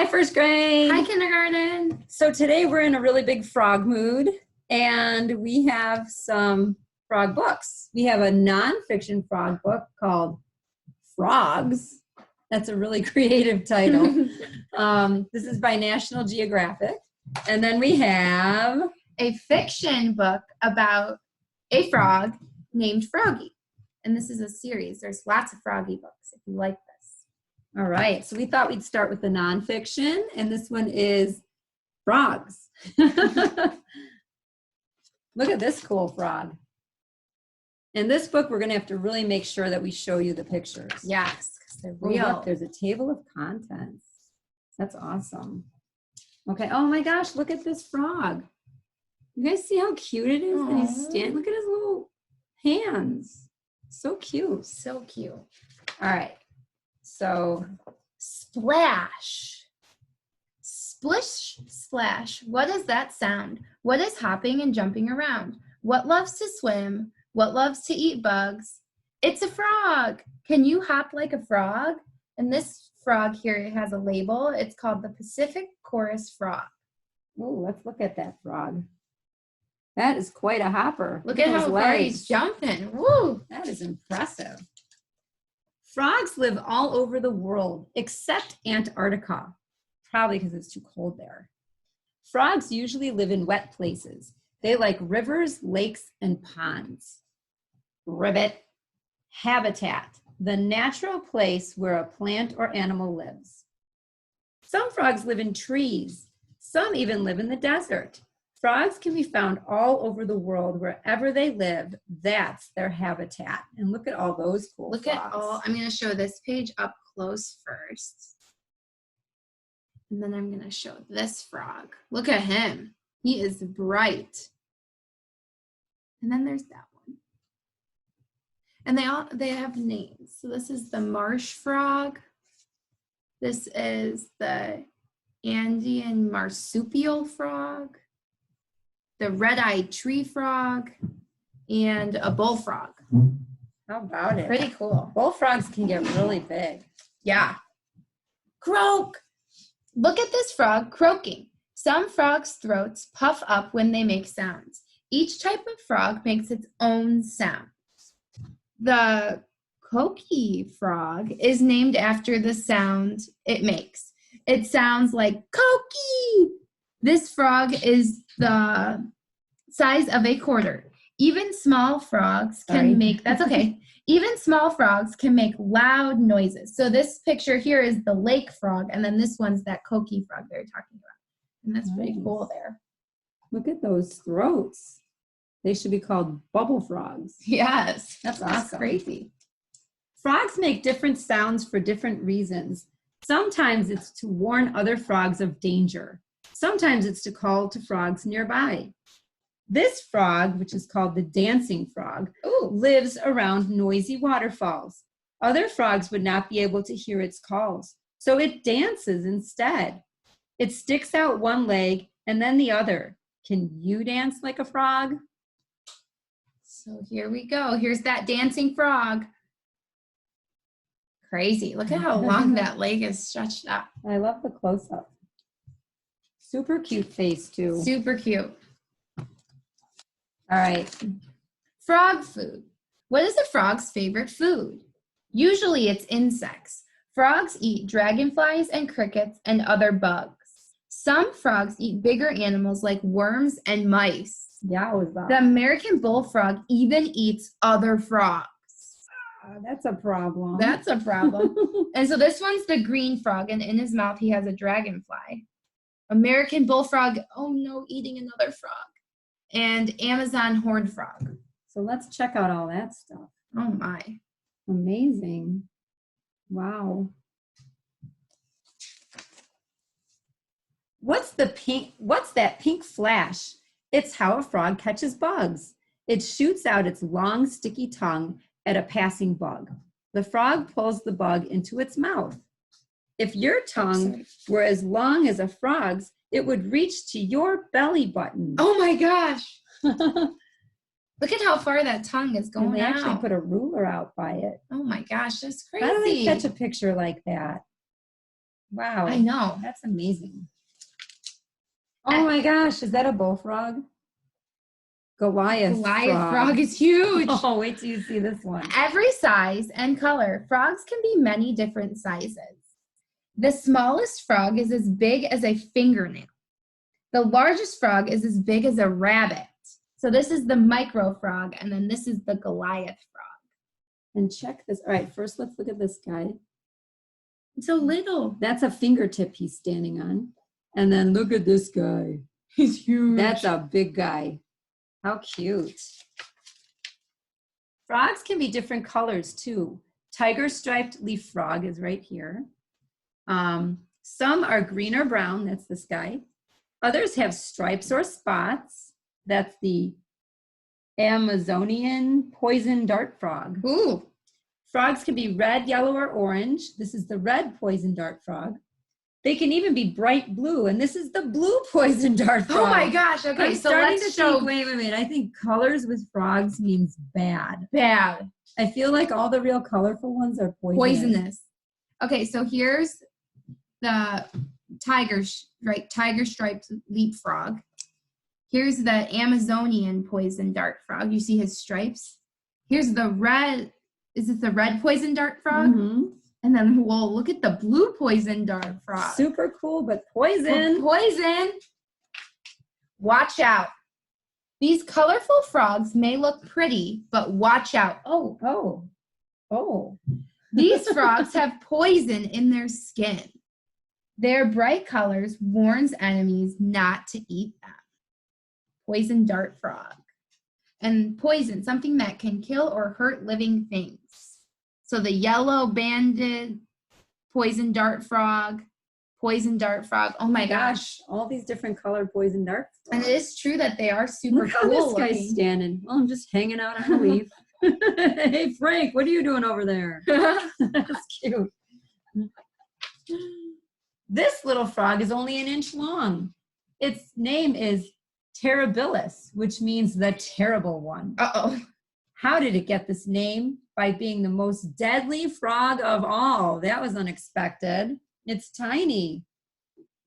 first grade. Hi, kindergarten. So today we're in a really big frog mood, and we have some frog books. We have a nonfiction frog book called Frogs. That's a really creative title. This is by National Geographic. And then we have a fiction book about a frog named Froggy. And this is a series. There's lots of Froggy books if you like this. All right, so we thought we'd start with the nonfiction, and this one is Frogs. Look at this cool frog. In this book, we're going to have to really make sure that we show you the pictures. Yes, because they're Oh, real. look, there's a table of contents. That's awesome. Okay, oh my gosh, look at this frog. You guys see how cute it is? And he's standing. Look at his little hands. So cute. So cute. All right. So, splash. Splish, splash. What is that sound? What is hopping and jumping around? What loves to swim? What loves to eat bugs? It's a frog. Can you hop like a frog? And this frog here, it has a label. It's called the Pacific Chorus Frog. oh, let's look at that frog. That is quite a hopper. Look at how far he's jumping. Woo! That is impressive. Frogs live all over the world except Antarctica, probably because it's too cold there. Frogs usually live in wet places. They like rivers, lakes, and ponds. Ribbit, habitat, the natural place where a plant or animal lives. Some frogs live in trees. Some even live in the desert. Frogs can be found all over the world, wherever they live. That's their habitat. And look at all those cool Look frogs. at all, I'm going to show this page up close first. And then I'm going to show this frog. Look at him. He is bright. And then there's that one. And they have names. So this is the marsh frog. This is the Andean marsupial frog, the red-eyed tree frog, and a bullfrog. How about it? Pretty cool. Bullfrogs can get really big. Yeah. Croak. Look at this frog croaking. Some frogs' throats puff up when they make sounds. Each type of frog makes its own sound. The coqui frog is named after the sound it makes. It sounds like coqui. This frog is the size of a quarter. Even small frogs can make, that's okay. Even small frogs can make loud noises. So this picture here is the lake frog, and then this one's that coqui frog they're talking about. And that's pretty cool there. Look at those throats. They should be called bubble frogs. Yes. That's That's awesome. crazy. Frogs make different sounds for different reasons. Sometimes it's to warn other frogs of danger. Sometimes it's to call to frogs nearby. This frog, which is called the dancing frog, lives around noisy waterfalls. Other frogs would not be able to hear its calls, so it dances instead. It sticks out one leg and then the other. Can you dance like a frog? So here we go. Here's that dancing frog. Crazy. Look at how long that leg is stretched out. I love the close-up. Super cute face, too. Super cute. All right. Frog food. What is a frog's favorite food? Usually it's insects. Frogs eat dragonflies and crickets and other bugs. Some frogs eat bigger animals like worms and mice. Yowza. The American bullfrog even eats other frogs. That's a problem. That's a problem. And so this one's the green frog, and in his mouth he has a dragonfly. American bullfrog, oh no, eating another frog. And Amazon horned frog. So let's check out all that stuff. Oh my. Amazing. Wow. What's that pink flash? It's how a frog catches bugs. It shoots out its long, sticky tongue at a passing bug. The frog pulls the bug into its mouth. If your tongue were as long as a frog's, it would reach to your belly button. Oh my gosh. Look at how far that tongue is going and they out. actually put a ruler out by it. Oh my gosh, that's crazy. How do they catch a picture like that? Wow. I know. That's amazing. Oh my gosh, is that a bullfrog? Goliath frog is huge. Oh, wait till you see this one. Every size and color. Frogs can be many different sizes. The smallest frog is as big as a fingernail. The largest frog is as big as a rabbit. So this is the micro frog, and then this is the Goliath frog. And check this. All right, first let's look at this guy. It's so little. That's a fingertip he's standing on. And then look at this guy. He's huge. That's a big guy. How cute. Frogs can be different colors too. Tiger striped leaf frog is right here. Some are green or brown. That's this guy. Others have stripes or spots. That's the Amazonian poison dart frog. Ooh. Frogs can be red, yellow, or orange. This is the red poison dart frog. They can even be bright blue, and this is the blue poison dart frog. Oh my gosh. Okay, I'm so starting let's to show. think, wait. I think colors with frogs means bad. Bad. I feel like all the real colorful ones are poisonous. Okay, so here's the tiger striped leapfrog. Here's the Amazonian poison dart frog. You see his stripes? Here's the red. Is this the red poison dart frog? Mm-hmm. And then, well, look at the blue poison dart frog. Super cool, but poison. Poison. Watch out. These colorful frogs may look pretty, but watch out. Oh. These frogs have poison in their skin. Their bright colors warns enemies not to eat them. Poison dart frog. And poison, something that can kill or hurt living things. So the yellow banded poison dart frog. Oh my gosh. All these different colored poison darts. And it is true that they are super Look how cool this guy's looking. standing. Well, I'm just hanging out on a leaf. Hey, Frank, what are you doing over there? That's cute. This little frog is only an inch long. Its name is Terribilis, which means the terrible one. Uh-oh. How did it get this name? By being the most deadly frog of all. That was unexpected. It's tiny.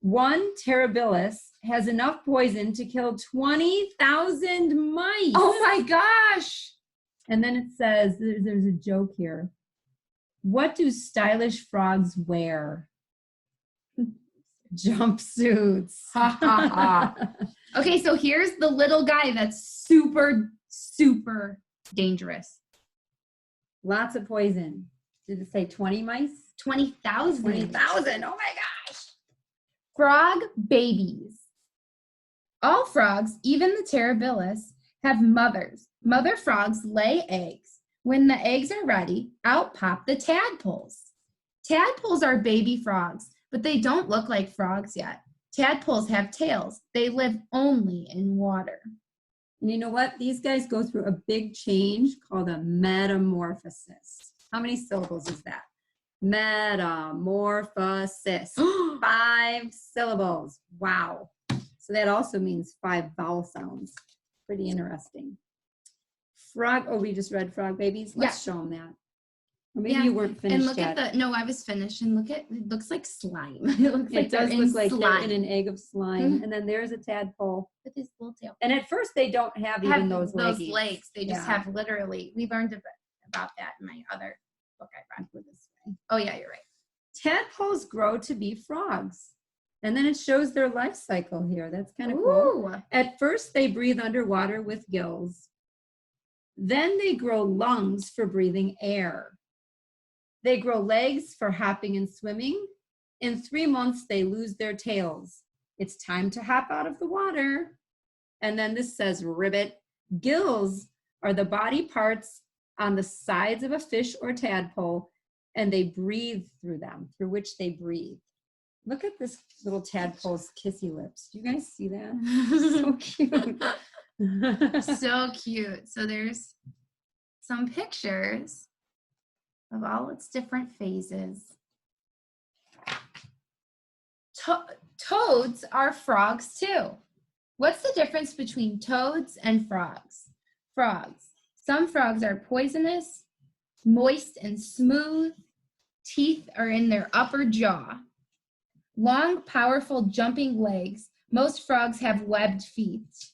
One Terribilis has enough poison to kill 20,000 mice. Oh my gosh. And then it says, there's a joke here. What do stylish frogs wear? Jumpsuits. Ha ha ha. Okay, so here's the little guy that's super, super dangerous. Lots of poison. Did it say 20 mice? 20,000. 20,000. Oh my gosh. Frog babies. All frogs, even the Terribilis, have mothers. Mother frogs lay eggs. When the eggs are ready, out pop the tadpoles. Tadpoles are baby frogs, but they don't look like frogs yet. Tadpoles have tails. They live only in water. And you know what? These guys go through a big change called a metamorphosis. How many syllables is that? Metamorphosis. 5 syllables. Wow. So that also means 5 vowel sounds. Pretty interesting. Frog. Oh, we just read frog babies. Let's show them that. Or maybe you weren't finished and look yet. at no, I was finished. And look at it looks like slime. It looks like It does they're look in like slime. they're in an egg of slime. And then there's a tadpole. With his little tail. And at first they don't have even those legs. legs. They just Yeah. have literally. We learned about that in my other book I read. This way. Oh yeah, you're right. Tadpoles grow to be frogs. And then it shows their life cycle here. That's kind of cool. Ooh. At first, they breathe underwater with gills. Then they grow lungs for breathing air. They grow legs for hopping and swimming. In 3 months, they lose their tails. It's time to hop out of the water. And then this says ribbit. Gills are the body parts on the sides of a fish or tadpole, and they breathe through them, through which they breathe. Look at this little tadpole's kissy lips. Do you guys see that? So cute. So cute. So there's some pictures of all its different phases. Toads are frogs too. What's the difference between toads and frogs? Frogs. Some frogs are poisonous, moist and smooth. Teeth are in their upper jaw. Long, powerful, jumping legs. Most frogs have webbed feet.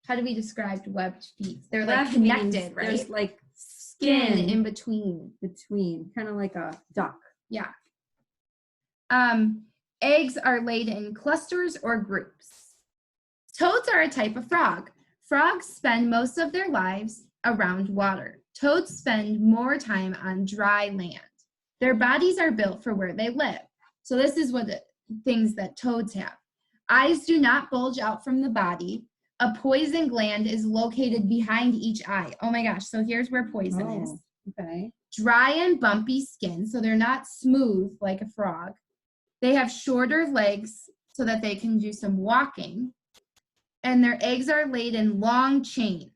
How do we describe webbed feet? They're like Webbed connected, means right? There's like Skin skin in between. kind of like a duck. Yeah. Eggs are laid in clusters or groups. Toads are a type of frog. Frogs spend most of their lives around water. Toads spend more time on dry land. Their bodies are built for where they live. So this is what the things that toads have. Eyes do not bulge out from the body. A poison gland is located behind each eye. Oh my gosh, so here's where poison is. Okay. Dry and bumpy skin, so they're not smooth like a frog. They have shorter legs so that they can do some walking. And their eggs are laid in long chains.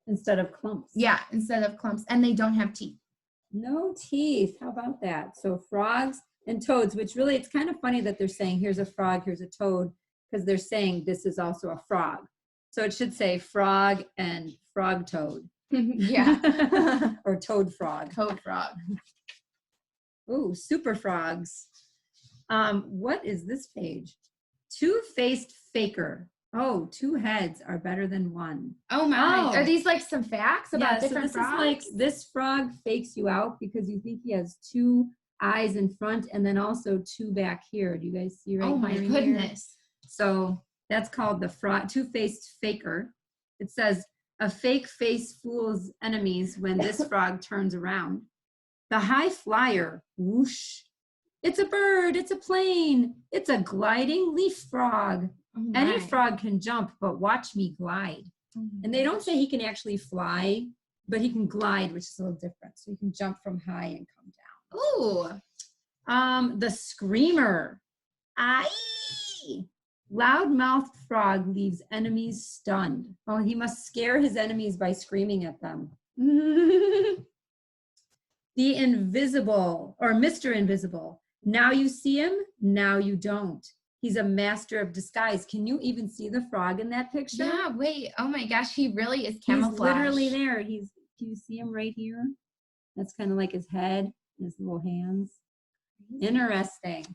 Instead of clumps. Yeah, instead of clumps. And they don't have teeth. No teeth. How about that? So frogs and toads, which really, it's kind of funny that they're saying here's a frog, here's a toad, because they're saying this is also a frog. So it should say frog and frog toad. Yeah. Or toad frog. Toad frog. Ooh, super frogs. What is this page? Two-faced faker. Oh, two heads are better than one. Oh my. Oh. Are these like some facts about different so frogs? This frog fakes you out because you think he has two eyes in front and then also two back here. Do you guys see right here? Oh my goodness. So that's called the two-faced faker. It says, a fake face fools enemies when this frog turns around. The high flyer, whoosh. It's a bird, it's a plane, it's a gliding leaf frog. Oh Any my. frog can jump, but watch me glide. And they don't say he can actually fly, but he can glide, which is a little different. So he can jump from high and come down. Ooh. The screamer. Aye. Loud-mouthed frog leaves enemies stunned. Oh, he must scare his enemies by screaming at them. The invisible, or Mr. Invisible. Now you see him, now you don't. He's a master of disguise. Can you even see the frog in that picture? Yeah, wait. Oh my gosh, he really is camouflage. He's literally there. Can you see him right here? That's kind of like his head, his little hands. Interesting.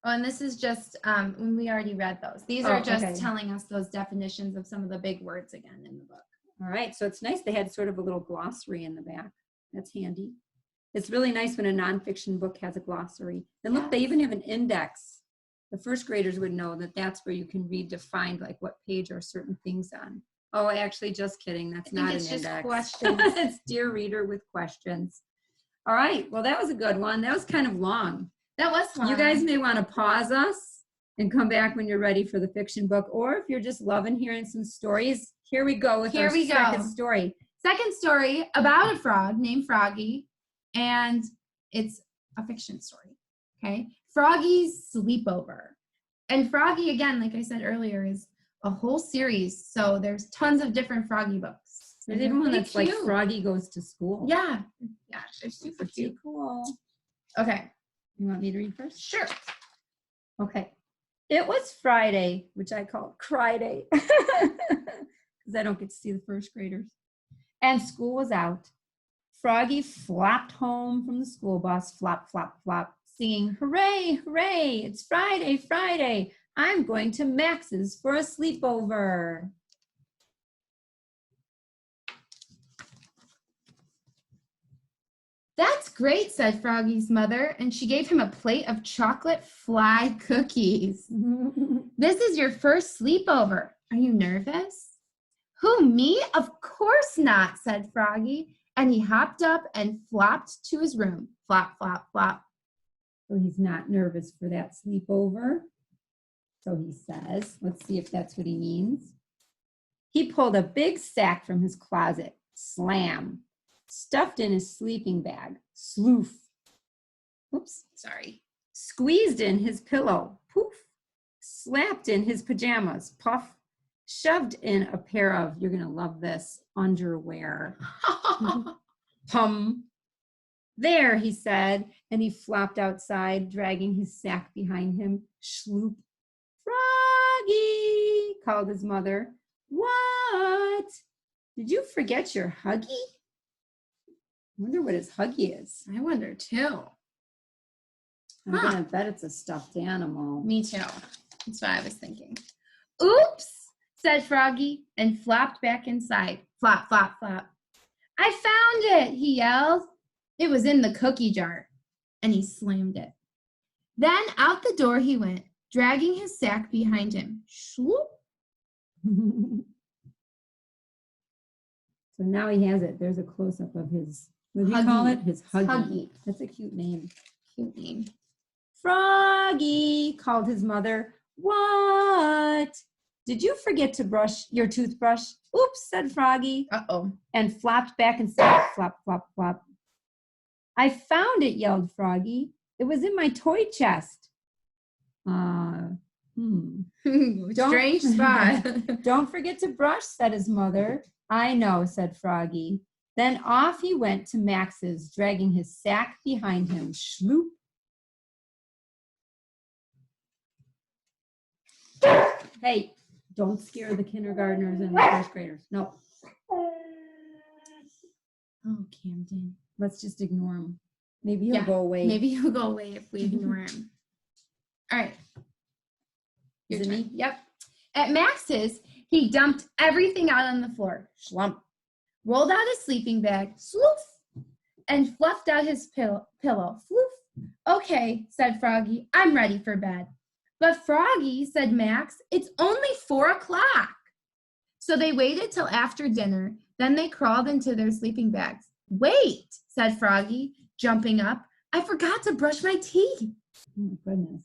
Oh, and this is just, we already read those. These are just telling us those definitions of some of the big words again in the book. All right, so it's nice they had sort of a little glossary in the back. That's handy. It's really nice when a nonfiction book has a glossary. And look, they even have an index. The first graders would know that that's where you can read to find like what page are certain things on. Oh, actually, just kidding. That's not an index. It's just questions. It's Dear Reader with questions. All right, well, that was a good one. That was kind of long. That was fun. You guys may want to pause us and come back when you're ready for the fiction book. Or if you're just loving hearing some stories, here we go with our second story. Second story about a frog named Froggy, and it's a fiction story, okay? Froggy's Sleepover. And Froggy, again, like I said earlier, is a whole series, so there's tons of different Froggy books. There's even one that's like Froggy Goes to School. Yeah. Yeah, they're super cute. Cool. Okay. You want me to read first? Sure. Okay. It was Friday, which I call Cry-Day, because I don't get to see the first graders. And school was out. Froggy flopped home from the school bus, flop, flop, flop, singing, hooray, hooray, it's Friday, Friday. I'm going to Max's for a sleepover. That's great, said Froggy's mother, and she gave him a plate of chocolate fly cookies. This is your first sleepover. Are you nervous? Who, me? Of course not, said Froggy, and he hopped up and flopped to his room. Flop, flop, flop. So he's not nervous for that sleepover. So he says, let's see if that's what he means. He pulled a big sack from his closet, slam, stuffed in his sleeping bag, sloof. Oops, sorry. Squeezed in his pillow, poof. Slapped in his pajamas, puff. Shoved in a pair of, you're going to love this, underwear. Pum. There, he said, and he flopped outside, dragging his sack behind him. Schloop. Froggy, called his mother. What? Did you forget your Huggy? I wonder what his Huggy is. I wonder too. I'm gonna bet it's a stuffed animal. Me too. That's what I was thinking. Oops, said Froggy and flopped back inside. Flop, flop, flop. I found it, he yelled. It was in the cookie jar, and he slammed it. Then out the door he went, dragging his sack behind him. Shloop. So now he has it. There's a close-up of his, what do you call it? His Huggy. Huggy. That's a cute name. Cute name. Froggy, called his mother. What? Did you forget to brush your toothbrush? Oops, said Froggy. Uh-oh. And flopped back inside. Flop, flop, flop. I found it, yelled Froggy. It was in my toy chest. Strange spot. Don't forget to brush, said his mother. I know, said Froggy. Then off he went to Max's, dragging his sack behind him. Shloop. Hey, don't scare the kindergartners and the first graders. No. Oh, Camden. Let's just ignore him. Maybe he'll go away. Maybe he'll go away if we ignore him. All right. Your turn. Me? Yep. At Max's, he dumped everything out on the floor. Schlump. Rolled out his sleeping bag. Sloof. And fluffed out his pillow. Floof. Okay, said Froggy. I'm ready for bed. But Froggy, said Max, it's only 4 o'clock. So they waited till after dinner. Then they crawled into their sleeping bags. Wait, said Froggy, jumping up. I forgot to brush my teeth. Oh, my goodness.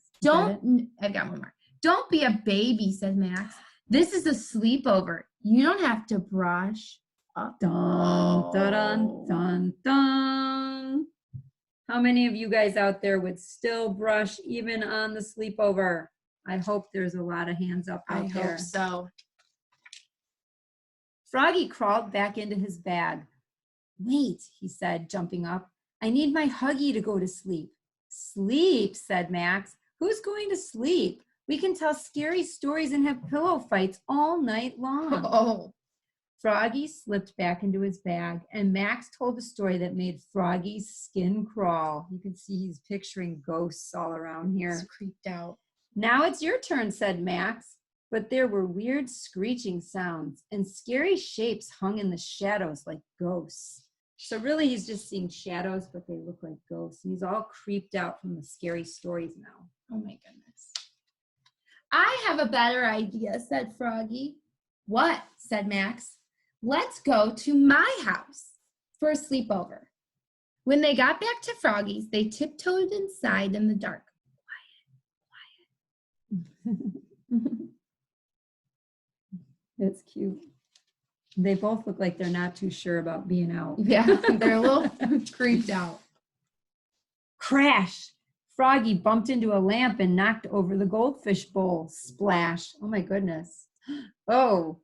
I've got one more. Don't be a baby, said Max. This is a sleepover. You don't have to brush. Dun, dun, dun, dun. How many of you guys out there would still brush even on the sleepover? I hope there's a lot of hands up out there. I hope so. Froggy crawled back into his bag. Wait, he said, jumping up. I need my Huggy to go to sleep. Sleep, said Max. Who's going to sleep? We can tell scary stories and have pillow fights all night long. Oh. Froggy slipped back into his bag, and Max told a story that made Froggy's skin crawl. You can see he's picturing ghosts all around here. He's creeped out. Now it's your turn, said Max. But there were weird screeching sounds, and scary shapes hung in the shadows like ghosts. So really he's just seeing shadows, but they look like ghosts. And he's all creeped out from the scary stories now. Oh my goodness. I have a better idea, said Froggy. What? Said Max. Let's go to my house for a sleepover. When they got back to Froggy's, they tiptoed inside in the dark. Quiet, quiet. That's cute. They both look like they're not too sure about being out. Yeah, they're a little creeped out. Crash! Froggy bumped into a lamp and knocked over the goldfish bowl. Splash. Oh my goodness. Oh.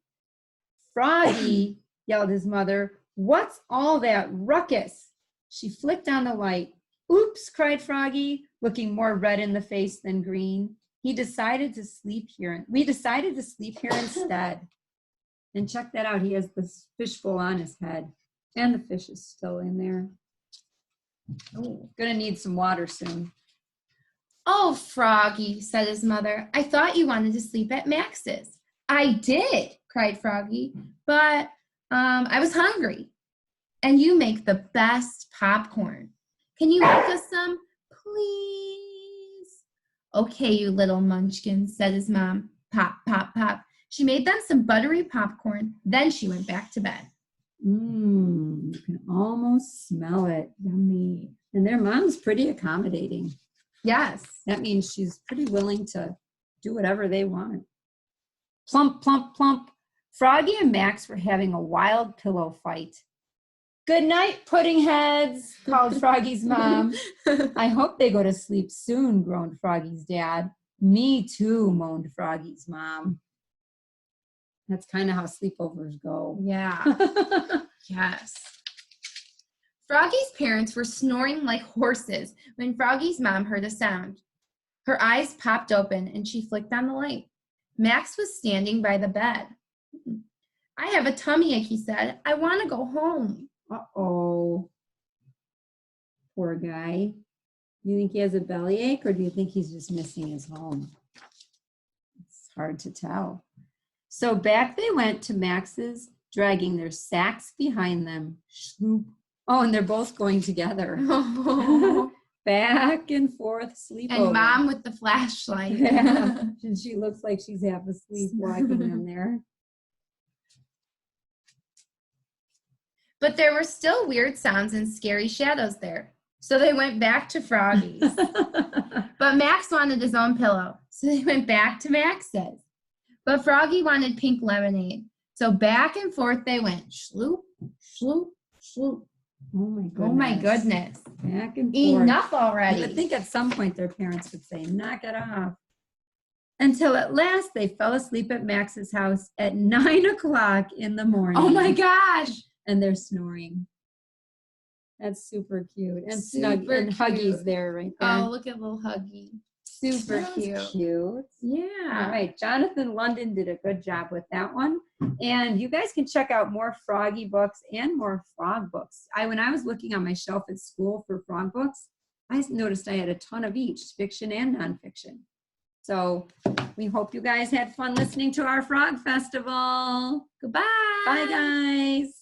Froggy, yelled his mother. What's all that ruckus? She flicked on the light. Oops, cried Froggy, looking more red in the face than green. We decided to sleep here instead. And check that out. He has this fishbowl on his head. And the fish is still in there. Oh, gonna need some water soon. Oh, Froggy, said his mother. I thought you wanted to sleep at Max's. I did, cried Froggy, but I was hungry. And you make the best popcorn. Can you make us some, please? Okay, you little munchkins, said his mom. Pop, pop, pop. She made them some buttery popcorn. Then she went back to bed. You can almost smell it. Yummy. And their mom's pretty accommodating. Yes. That means she's pretty willing to do whatever they want. Plump, plump, plump. Froggy and Max were having a wild pillow fight. Good night, pudding heads, called Froggy's mom. I hope they go to sleep soon, groaned Froggy's dad. Me too, moaned Froggy's mom. That's kind of how sleepovers go. Yeah. Yes. Froggy's parents were snoring like horses when Froggy's mom heard a sound. Her eyes popped open and she flicked on the light. Max was standing by the bed. I have a tummy ache, he said. I want to go home. Uh-oh. Poor guy. You think he has a bellyache, or do you think he's just missing his home? It's hard to tell. So back they went to Max's, dragging their sacks behind them. Schloop. Oh, and they're both going together. Back and forth, sleepover. And Mom with the flashlight. Yeah. And she looks like she's half asleep walking them there. But there were still weird sounds and scary shadows there. So they went back to Froggy's. But Max wanted his own pillow. So they went back to Max's. But Froggy wanted pink lemonade. So back and forth they went. Shloop, shloop, shloop. Oh my goodness. Oh my goodness. Back and forth. Enough already. I think at some point their parents would say, knock it off. Until at last they fell asleep at Max's house at 9 o'clock in the morning. Oh my gosh. And they're snoring. That's super cute. And snug Super and Huggy's cute. there right there. Oh, look at little Huggy. Super That's cute. cute. Yeah. All right, Jonathan London did a good job with that one. And you guys can check out more Froggy books and more frog books. When I was looking on my shelf at school for frog books, I noticed I had a ton of each, fiction and nonfiction. So we hope you guys had fun listening to our Frog Festival. Goodbye. Bye, guys.